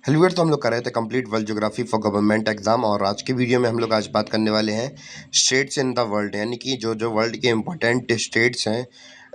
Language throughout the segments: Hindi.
हेलो व्यूअर्स, तो हम लोग कर रहे थे complete world geography for government exam. और आज के वीडियो में हम लोग आज बात करने वाले हैं स्टेट्स इन द वर्ल्ड, यानी कि जो जो वर्ल्ड के इम्पोर्टेंट स्टेट्स हैं,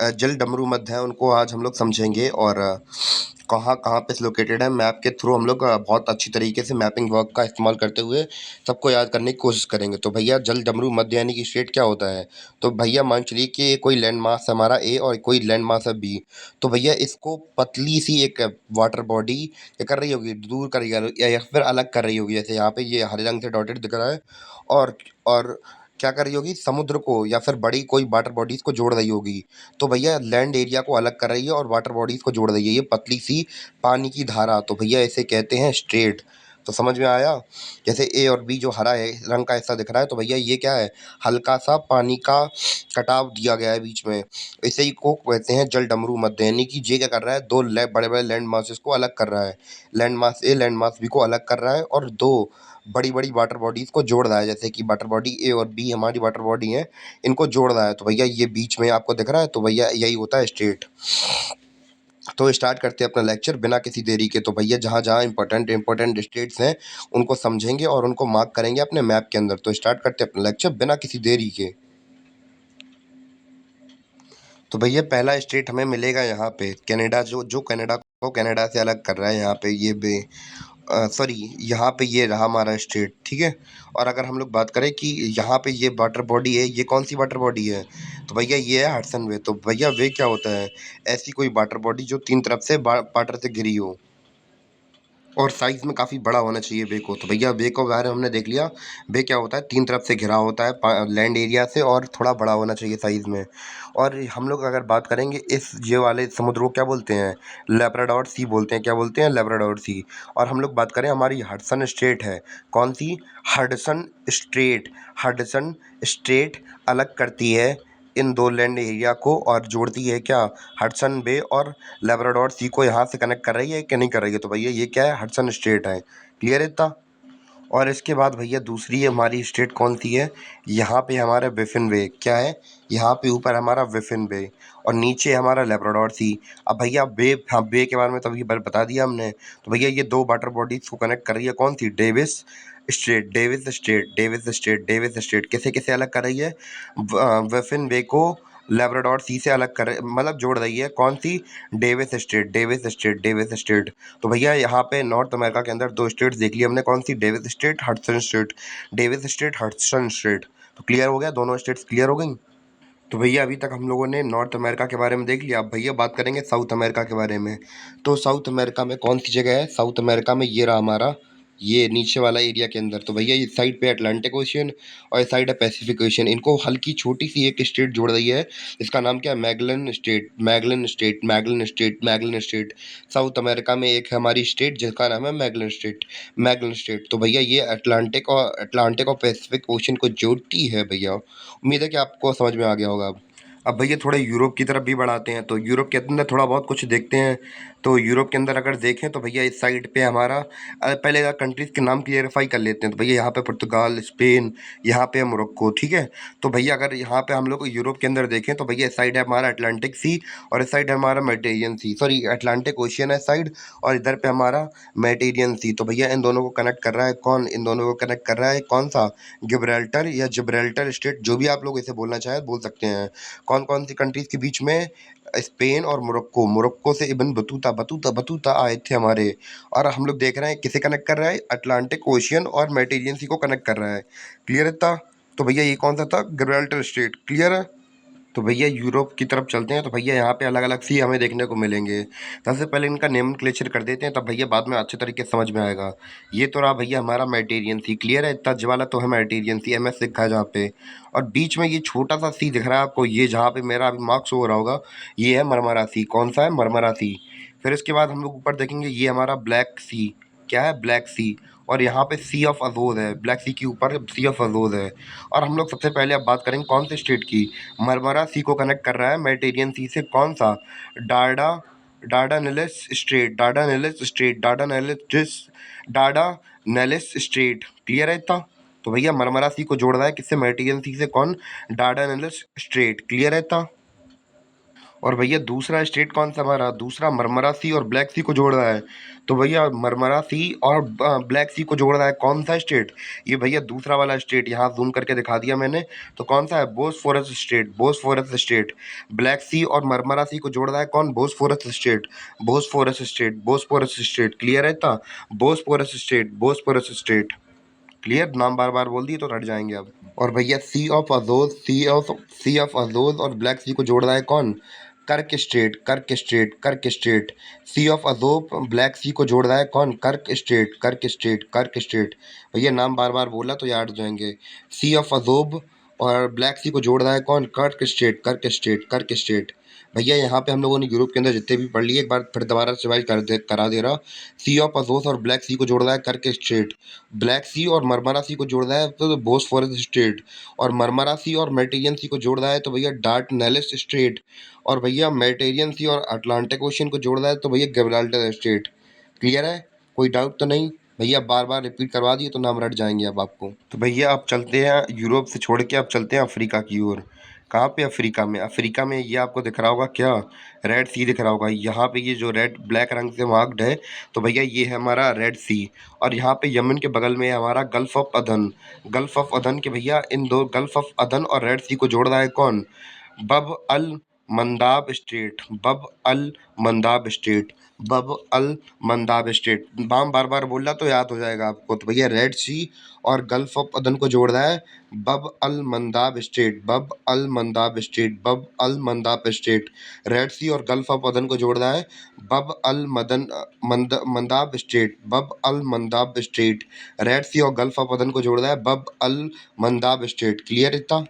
जल डमरू मध्य हैं, उनको आज हम लोग समझेंगे। और कहाँ कहाँ पे लोकेटेड है, मैप के थ्रू हम लोग बहुत अच्छी तरीके से मैपिंग वर्क का इस्तेमाल करते हुए सबको याद करने की कोशिश करेंगे। तो भैया जल डमरू मध्य यानी कि स्टेट क्या होता है? तो भैया मान चलिए कि कोई लैंड मास हमारा ए और कोई लैंड मास है बी। तो भैया इसको पतली सी एक वाटर बॉडी ये कर रही होगी, दूर कर रही है या फिर अलग कर रही होगी। जैसे यहाँ पे ये हरे रंग से डॉटेड दिख रहा है। और क्या कर रही होगी, समुद्र को या फिर बड़ी कोई वाटर बॉडीज को जोड़ रही होगी। तो भैया लैंड एरिया को अलग कर रही है और वाटर बॉडीज को जोड़ रही है, ये पतली सी पानी की धारा। तो भैया इसे कहते हैं स्ट्रेट। तो समझ में आया? जैसे ए और बी जो हरा है रंग का हिस्सा दिख रहा है, तो भैया ये क्या है, हल्का सा पानी का कटाव दिया गया है बीच में। इसे ही को कहते हैं जल डमरू मध्य, यानी कि ये क्या कर रहा है, दो बड़े बड़े लैंड मासेस को अलग कर रहा है। Land mass a land mass be को अलग कर रहा है और दो बड़ी बड़ी वाटर बॉडीज को जोड़ रहा है। जैसे कि वाटर बॉडी ए और बी हमारी वाटर बॉडी है, इनको जोड़ रहा है। तो भैया ये बीच में आपको दिख रहा है, तो भैया यही होता है स्टेट। तो स्टार्ट करते हैं अपना लेक्चर बिना किसी देरी के। तो भैया जहाँ जहाँ इंपॉर्टेंट इंपॉर्टेंट स्टेट्स हैं उनको समझेंगे और उनको मार्क करेंगे अपने मैप के अंदर। तो स्टार्ट करते हैं अपना लेक्चर बिना किसी देरी के। तो भैया पहला स्टेट हमें मिलेगा यहाँ पे कनाडा, जो जो कनाडा को कनाडा से अलग कर रहा है। यहाँ पे ये सॉरी, यहाँ पे ये रहा हमारा स्टेट, ठीक है। और अगर हम लोग बात करें कि यहाँ पे ये वाटर बॉडी है, ये कौन सी वाटर बॉडी है, तो भैया ये है हडसन वे। तो भैया वे क्या होता है, ऐसी कोई वाटर बॉडी जो तीन तरफ से वाटर से घिरी हो और साइज में काफ़ी बड़ा होना चाहिए बे को। तो भैया बे को बारे में हमने देख लिया। बे क्या होता है, तीन तरफ से घिरा होता है लैंड एरिया से और थोड़ा बड़ा होना चाहिए साइज़ में। और हम लोग अगर बात करेंगे इस ये वाले समुद्र को क्या बोलते हैं, लेब्राडोर सी बोलते हैं। क्या बोलते हैं, लेब्राडोर सी। और हम लोग बात करें हमारी हडसन स्टेट है, कौन सी, हडसन स्ट्रेट। हडसन स्ट्रेट अलग करती है इन दो लैंड एरिया को और जोड़ती है क्या, हडसन बे और लेब्राडोर सी को यहाँ से कनेक्ट कर रही है कि नहीं कर रही है। तो भैया ये क्या है, हडसन स्ट्रेट है। क्लियर है इतना? और इसके बाद भैया दूसरी हमारी स्टेट कौन सी है, यहाँ पे हमारा बिफिन बे। क्या है, यहाँ पे ऊपर हमारा बिफिन बे और नीचे हमारा लेब्राडोर सी। अब भैया बे, हाँ बे के बारे में तभी बता दिया हमने। तो भैया ये दो वाटर बॉडीज को कनेक्ट कर रही है, कौन सी, Davis Strait. Davis Strait, Davis Strait, Davis Strait किसे किसे अलग कर रही है, बिफिन बे को लेब्राडोर सी से अलग कर, मतलब जोड़ रही है, कौन सी, Davis Strait, Davis Strait, Davis Strait. तो भैया यहाँ पे नॉर्थ अमेरिका के अंदर दो स्टेट्स देख ली हमने, कौन सी, Davis Strait, Hudson Strait. Davis Strait, Hudson Strait. तो क्लियर हो गया, दोनों स्टेट्स क्लियर हो गई। तो भैया अभी तक हम लोगों ने नॉर्थ अमेरिका के बारे में देख लिया। अब भैया बात करेंगे साउथ अमेरिका के बारे में। तो साउथ अमेरिका में कौन सी जगह है, साउथ अमेरिका में ये रहा हमारा, ये नीचे वाला एरिया के अंदर। तो भैया इस साइड पे अटलांटिक ओशियन और इस साइड है पैसिफिक ओशियन। इनको हल्की छोटी सी एक स्टेट जोड़ रही है, इसका नाम क्या है, Magellan state, Magellan state, Magellan state, Magellan state. South America में एक है हमारी स्टेट जिसका नाम है मैगलन स्टेट, मैगलन स्टेट। तो भैया ये अटलांटिक और पैसिफिक ओशियन को जोड़ती है भैया। उम्मीद है कि आपको समझ में आ गया होगा। अब भैया थोड़े यूरोप की तरफ भी बढ़ाते हैं। तो यूरोप के अंदर थोड़ा बहुत कुछ देखते हैं। तो यूरोप के अंदर अगर देखें तो भैया इस साइड पे हमारा, पहले कंट्रीज़ के नाम क्लियरिफाई कर लेते हैं। तो भैया यहाँ पे पुर्तगाल, स्पेन, यहाँ पे मोरक्को, ठीक है। तो भैया अगर यहाँ पे हम लोग यूरोप के अंदर देखें तो भैया इस साइड है हमारा अटलांटिक सी और इस साइड है हमारा मेडिटेरियन सी, सॉरी अटलांटिक ओशियन है साइड और इधर पे हमारा मेडिटेरियन सी। तो भैया इन दोनों को कनेक्ट कर रहा है कौन, इन दोनों को कनेक्ट कर रहा है कौन सा, गिब्राल्टर या जिब्राल्टर स्टेट, जो भी आप लोग इसे बोलना चाहें बोल सकते हैं। कौन कौन सी कंट्रीज़ के बीच में, स्पेन और मोरक्को। मोरक्को से इब्न बतूता बतूता बतूता आए थे हमारे। और हम लोग देख रहे हैं किसे कनेक्ट कर रहा है, अटलांटिक ओशियन और मेडिटेरियन सी को कनेक्ट कर रहा है। क्लियर है था? तो भैया ये कौन सा था, गिब्राल्टर स्टेट। क्लियर है? तो भैया यूरोप की तरफ चलते हैं। तो भैया यहाँ पे अलग अलग सी हमें देखने को मिलेंगे। सबसे पहले इनका नेमनक्लेचर कर देते हैं, तब भैया बाद में अच्छे तरीके से समझ में आएगा। ये तो रहा भैया हमारा मेडिटेरियन सी। क्लियर है? इतना वाला तो है मेडिटेरियन सी, एम एस लिखा है जहाँ पे। और बीच में ये छोटा सा सी दिख रहा है आपको, ये जहाँ पे मेरा अभी मार्क्स हो रहा होगा, ये है मरमरा सी। कौन सा है, मरमरा सी। फिर इसके बाद हम लोग ऊपर देखेंगे, ये हमारा ब्लैक सी। क्या है, ब्लैक सी। और यहाँ पे सी ऑफ अजोज है, ब्लैक सी के ऊपर सी ऑफ अजोज है। और हम लोग सबसे पहले अब बात करेंगे कौन से स्टेट की, मरमरा सी को कनेक्ट कर रहा है मेडिटेरियन सी से, कौन सा, डाडा, डाडानेलिस स्ट्रेट, डाडानेलिस स्ट्रेट, डाडानेलिस स्ट्रेट। क्लियर है इतना? तो भैया मरमरा सी को जोड़ रहा है किससे, मेडिटेरियन सी से, कौन, डाडानेलिस स्ट्रेट। क्लियर है इतना? और भैया दूसरा स्टेट कौन सा हमारा, दूसरा मरमरा सी और ब्लैक सी को जोड़ रहा है। तो भैया मरमरा सी और ब्लैक सी को जोड़ रहा है कौन सा स्टेट, ये भैया दूसरा वाला स्टेट, यहाँ जूम करके दिखा दिया मैंने। तो कौन सा है, Bosphorus Strait, Bosphorus Strait. Black Sea और मरमरा सी को जोड़ रहा है कौन, Bosphorus Strait, Bosphorus Strait, Bosphorus Strait. Clear है इतना, Bosphorus Strait, Bosphorus Strait. Clear, नाम बार बार बोल दिए तो रट जाएंगे अब। और भैया सी ऑफ अजोज और ब्लैक सी को जोड़ रहा है कौन, कर्क स्टेट, कर्क स्टेट, कर्क स्टेट। सी ऑफ अजोब ब्लैक सी को जोड़ रहा है कौन, कर्क स्टेट, कर्क स्टेट, कर्क स्टेट। भैया नाम बार बार बोला तो याद हो जाएंगे। सी ऑफ अजोब और ब्लैक सी को जोड़ रहा है कौन, कर्क स्टेट, कर्क स्टेट, कर्क स्टेट। भैया यहाँ पे हम लोगों ने यूरोप के अंदर जितने भी पढ़ लिए, एक बार फिर दोबारा रिवाइज करा दे रहा। सी ऑफ अजोस और ब्लैक सी को जोड़ रहा है कर्क स्टेट, ब्लैक सी और मरमरा सी को जोड़ रहा है तो बोस्फोरस स्ट्रेट, और मरमरा सी और मेडिटेरियन सी को जोड़ रहा है तो भैया डार्टनेलिस स्ट्रेट, और भैया मेडिटेरियन सी और अटलांटिक ओशियन को जोड़ रहा है तो भैया गिब्राल्टर स्ट्रेट। क्लियर है, कोई डाउट तो नहीं। भैया बार बार रिपीट करवा दिए तो नाम रट जाएंगे अब आपको। तो भैया अब चलते हैं यूरोप से छोड़ के, अब चलते हैं अफ्रीका की ओर। कहाँ पे, अफ्रीका में। अफ्रीका में ये आपको दिख रहा होगा क्या, रेड सी दिख रहा होगा यहाँ पे, ये जो रेड ब्लैक रंग से मार्क्ड है, तो भैया ये है हमारा रेड सी। और यहाँ पे यमन के बगल में है हमारा गल्फ ऑफ अदन, गल्फ ऑफ अदन के भैया इन दो गल्फ ऑफ अदन और रेड सी को जोड़ रहा है कौन, बब अल मंदाब स्टेट, बब अल मंदाब स्टेट, बब अल मंदाब स्टेट। नाम बार बार बोल रहा तो याद हो जाएगा आपको। तो भैया रेड सी और गल्फ ऑफ अदन को जोड़ रहा है बब अल मंदाब स्टेट, बब अल मंदाब स्टेट, बब अल मंदाब स्टेट। रेड सी और गल्फ ऑफ अदन को जोड़ रहा है बब अल मंदाब स्टेट, बब अल मंदाब स्टेट। रेड सी और गल्फ ऑफ अदन को जोड़ रहा है बब अल मंदाब स्टेट। क्लियर इतना।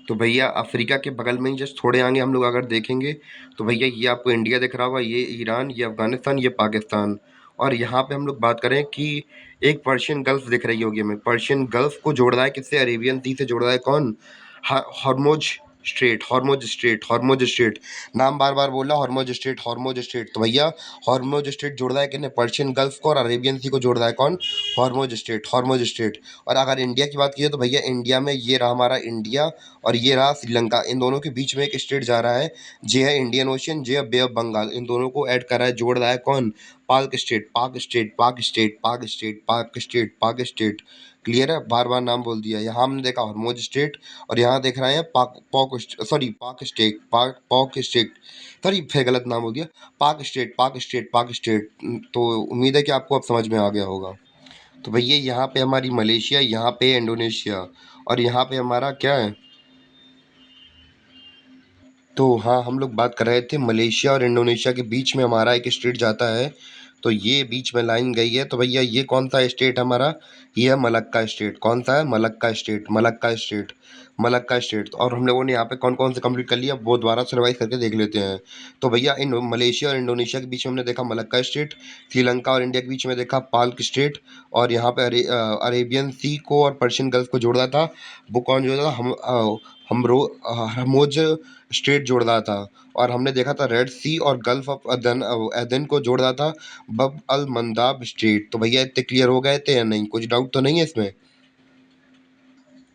तो भैया अफ्रीका के बगल में ही जस्ट थोड़े आगे हम लोग अगर देखेंगे तो भैया ये आपको इंडिया दिख रहा होगा, ये ईरान, ये अफगानिस्तान, ये पाकिस्तान। और यहाँ पे हम लोग बात करें कि एक पर्शियन गल्फ दिख रही होगी हमें, पर्शियन गल्फ को जोड़ रहा है किससे, अरेबियन सी से जोड़ रहा है कौन, Hormoz straight, Hormoz straight, Hormoz straight. नाम बार बार बोला, हॉर्मोज स्ट्रेट, हॉर्मोज स्ट्रेट। तो भैया हॉर्मोज स्ट्रेट जोड़ रहा है किसने, पर्शियन गल्फ को, और अरेबियन सी को जोड़ रहा है कौन, हॉर्मोज स्ट्रेट, हॉर्मोज स्ट्रेट। और अगर इंडिया की बात कीजिए तो भैया इंडिया में ये रहा हमारा इंडिया, और ये रहा श्रीलंका। इन दोनों के बीच में एक स्टेट जा रहा है, जे है इंडियन ओशियन, जे है बे ऑफ बंगाल। इन दोनों को ऐड कर रहा है, जोड़ रहा है कौन, पाक स्टेट, पाक स्टेट, पाक स्टेट, पाक स्टेट, पाक स्टेट, पाक स्टेट। क्लियर है, बार बार नाम बोल दिया। यहाँ हमने देखा हॉर्मोज स्टेट, और यहाँ देख रहे हैं पाक पॉक सॉरी पाक स्टेट, पाक पॉक स्टेट, सॉरी फिर गलत नाम बोल दिया, पाक स्टेट, पाक स्टेट, पाक स्टेट। तो उम्मीद है कि आपको अब समझ में आ गया होगा। तो भैया यहाँ पे हमारी मलेशिया, यहाँ पे इंडोनेशिया, और यहाँ पे हमारा क्या है, तो हाँ हम लोग बात कर रहे थे मलेशिया और इंडोनेशिया के बीच में हमारा एक स्टेट जाता है। तो ये बीच में लाइन गई है, तो भैया ये कौन सा स्टेट हमारा, ये है मलक्का स्टेट। कौन सा है, Malacca state, Malacca state, Malacca state. और हम लोगों ने यहाँ पे कौन कौन से कंप्लीट कर लिया वो दोबारा से रिवाइज करके देख लेते हैं। तो भैया इन मलेशिया और इंडोनेशिया के बीच में हमने देखा मलक्का स्टेट, श्रीलंका और इंडिया के बीच में देखा पाल्क स्टेट, और यहाँ पे अरेबियन सी को और पर्शियन गल्फ को जोड़ रहा था, वो कौन जोड़ रहा था, हमोज स्टेट जोड़ रहा था। और हमने देखा था रेड सी और गल्फ ऑफ अदन एदन को जोड़ रहा था बब अल मंदाब स्टेट। तो भैया इतने क्लियर हो गए थे या नहीं, कुछ डाउट तो नहीं है इसमें।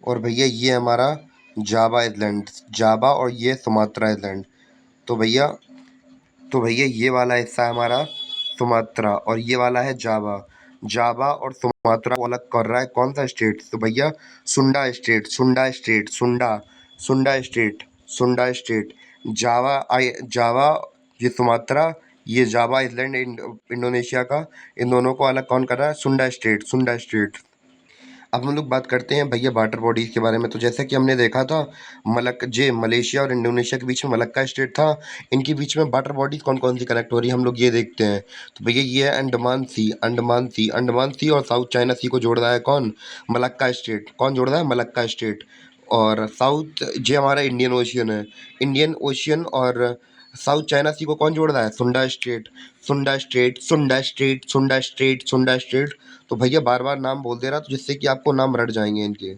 और भैया ये हमारा जावा आइलैंड, जावा, और ये सुमात्रा आइलैंड। तो भैया ये वाला हिस्सा है हमारा सुमात्रा, और ये वाला है जावा। जावा और सुमात्रा को अलग कर रहा है कौन सा स्टेट, तो भैया सुंडा स्टेट, सुंडा स्टेट, सुंडा, सुंडा स्टेट, सुंडा स्टेट। जावा, ये सुमात्रा, ये जावा आइलैंड इंडोनेशिया का, इन दोनों को अलग कौन कर रहा है, सुंडा स्टेट, सुंडा स्टेट। अब हम लोग बात करते हैं भैया वाटर बॉडीज़ के बारे में। तो जैसा कि हमने देखा था मलेशिया और इंडोनेशिया के बीच में मलक्का स्टेट था, इनके बीच में वाटर बॉडीज़ कौन कौन सी कनेक्ट हो रही है हम लोग ये देखते हैं। तो भैया ये है अंडमान सी, अंडमान सी, अंडमान सी और साउथ चाइना सी को जोड़ रहा है कौन, मलक्का स्टेट। कौन जोड़ रहा है, मलक्का स्टेट। और साउथ ये हमारा इंडियन ओशियन है, इंडियन ओशियन, और साउथ चाइना सी को कौन जोड़ रहा है, सुंडा स्टेट, सुंडा स्टेट, सुंडा स्टेट, सुंडा स्टेट, सुंडा स्टेट। तो भैया बार बार नाम बोल दे रहा तो जिससे कि आपको नाम रट जाएंगे इनके।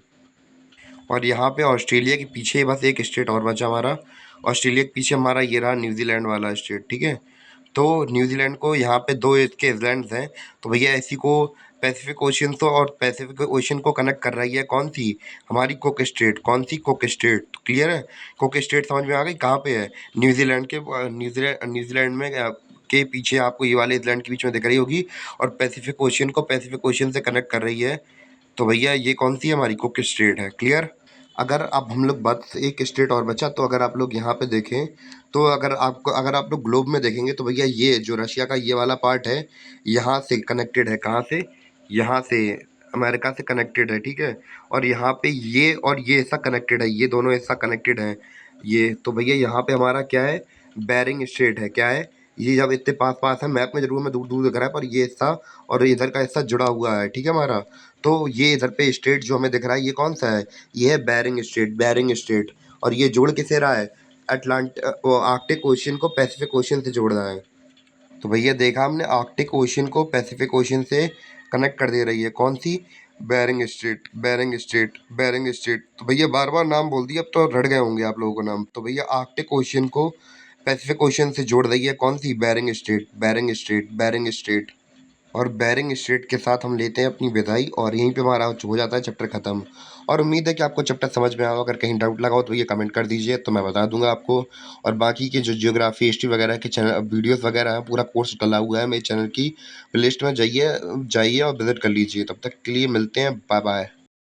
और यहाँ पे ऑस्ट्रेलिया के पीछे बस एक स्टेट और बचा हमारा, ऑस्ट्रेलिया के पीछे हमारा ये रहा न्यूजीलैंड वाला स्टेट। ठीक है, तो न्यूजीलैंड को यहाँ पे दो इसके आइलैंड्स हैं, तो भैया इसी को पैसिफिक ओशियन को और पैसिफिक ओशियन को कनेक्ट कर रही है कौन सी, हमारी कुक स्ट्रेट। कौन सी, कुक स्ट्रेट। क्लियर है, कुक स्ट्रेट समझ में आ गई, कहाँ पे है, न्यूजीलैंड के न्यूजीलैंड में के पीछे आपको ये वाले आइलैंड के बीच में दिख रही होगी, और पैसिफिक ओशियन को पैसिफिक ओशियन से कनेक्ट कर रही है। तो भैया ये कौन सी हमारी कुक स्ट्रेट है। क्लियर। अगर अब हम लोग बात, एक स्टेट और बचा, तो अगर आप लोग यहाँ पे देखें, तो अगर आप लोग ग्लोब में देखेंगे तो भैया ये जो रशिया का ये वाला पार्ट है, यहाँ से कनेक्टेड है, कहाँ से, यहाँ से अमेरिका से कनेक्टेड है, ठीक है। और यहाँ पे ये और ये हिस्सा कनेक्टेड है, ये दोनों हिस्सा कनेक्टेड है ये। तो भैया यहाँ पे हमारा क्या है, बेरिंग स्ट्रेट है। क्या है ये, जब इतने पास पास है, मैप में जरूर में दूर दूर दिख रहा है, पर ये हिस्सा और इधर का हिस्सा जुड़ा हुआ है, ठीक है हमारा। तो ये इधर पे स्टेट जो हमें दिख रहा है, ये कौन सा है, ये है बेरिंग स्ट्रेट, बेरिंग स्ट्रेट। और ये जोड़ किसे रहा है, आर्कटिक ओशियन को पैसिफिक ओशियन से जोड़ रहा है। तो भैया देखा हमने, आर्कटिक ओशियन को पैसिफिक ओशियन से कनेक्ट कर दे रही है, कौन सी, Bering Strait, Bering Strait, Bering Strait. तो भैया बार बार नाम बोल दिया, अब तो रट गए होंगे आप लोगों को नाम। तो भैया आर्कटिक ओशियन को पैसिफिक ओशियन से जोड़ रही है कौन सी, Bering Strait, Bering Strait, Bering Strait. और बेरिंग स्ट्रेट के साथ हम लेते हैं अपनी विदाई, और यहीं पे हमारा हो जाता है चैप्टर ख़त्म। और उम्मीद है कि आपको चैप्टर समझ में आया। अगर कहीं डाउट लगा हो तो ये कमेंट कर दीजिए, तो मैं बता दूंगा आपको। और बाकी के जो जियोग्राफी, हिस्ट्री वगैरह के चैनल वीडियोस वगैरह हैं, पूरा कोर्स डला हुआ है मेरे चैनल की प्लेलिस्ट में, जाइए जाइए और विजिट कर लीजिए। तब तक के लिए मिलते हैं, बाय बाय।